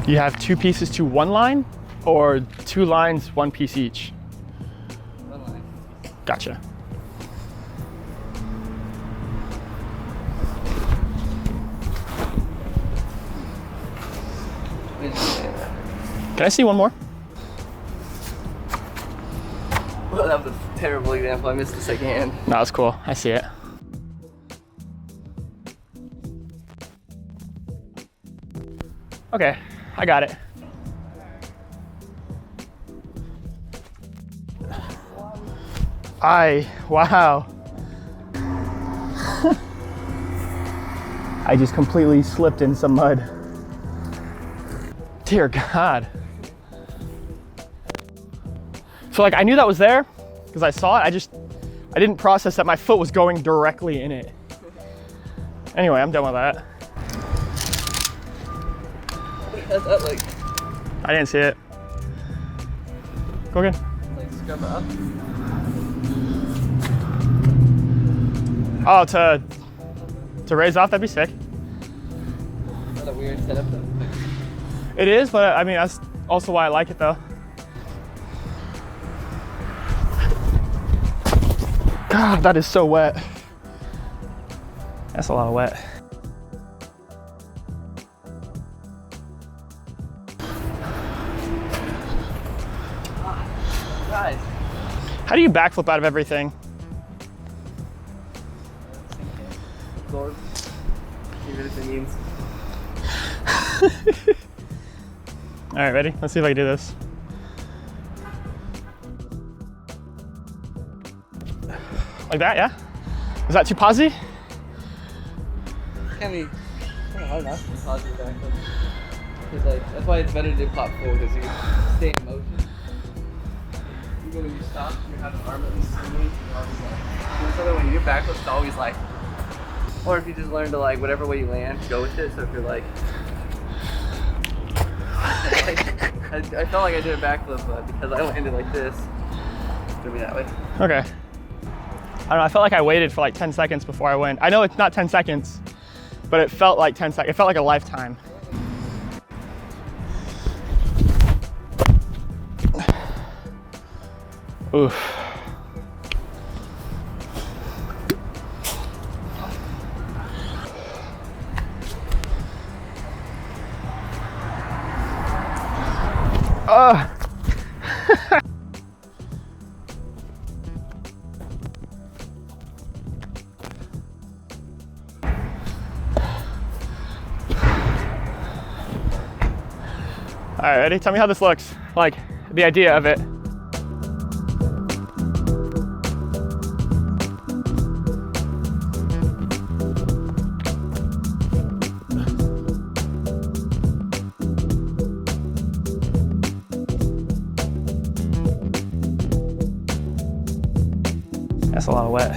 You have 2 pieces to 1 line, or 2 lines, 1 piece each? 1 line. Gotcha. Can I see one more? Well, that was a terrible example. I missed the second hand. No, that's cool. I see it. Okay, I got it. Wow. I just completely slipped in some mud. Dear God. So like I knew that was there because I saw it. I didn't process that my foot was going directly in it. Anyway, I'm done with that. How's that like? I didn't see it. Go again. Like scrub it up? Oh, to raise off, that'd be sick. Is that a weird setup though? It is, but I mean, that's also why I like it though. God, that is so wet. That's a lot of wet. Guys. How do you backflip out of everything? Lord. See what it means. All right, ready? Let's see if I can do this. Like that, yeah? Is that too posy? Can't be hard enough to positive backflip. Because like that's why it's better to do pop forward because you stay in motion. Even when you stop, you have the arm at least swinging. So that when you do backflips, it's always like, or if you just learn to like whatever way you land, go with it. So if you're like, I felt like I did a backflip, but because I landed like this, it's gonna be that way. Okay. I don't know, I felt like I waited for like 10 seconds before I went. I know it's not 10 seconds, but it felt like 10 seconds. It felt like a lifetime. Oof. All right, ready? Tell me how this looks, like the idea of it. That's a lot of wet.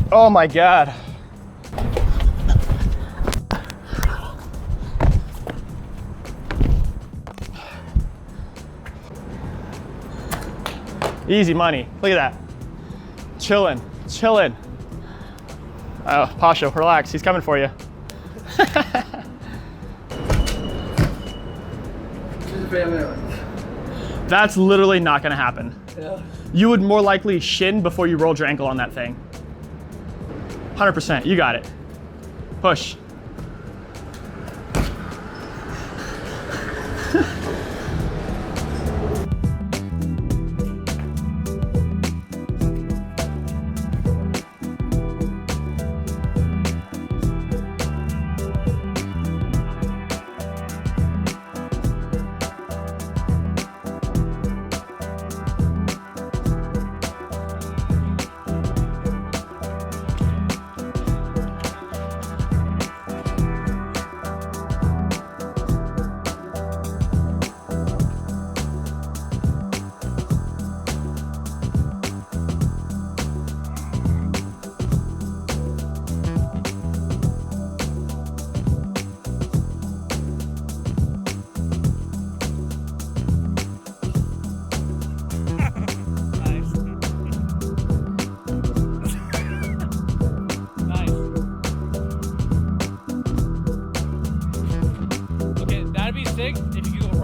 Oh my God. Easy money. Look at that. Chilling, chilling. Oh, Pasha, relax. He's coming for you. That's literally not gonna happen. Yeah. You would more likely shin before you rolled your ankle on that thing. 100%, you got it. Push.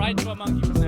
right into a monkey.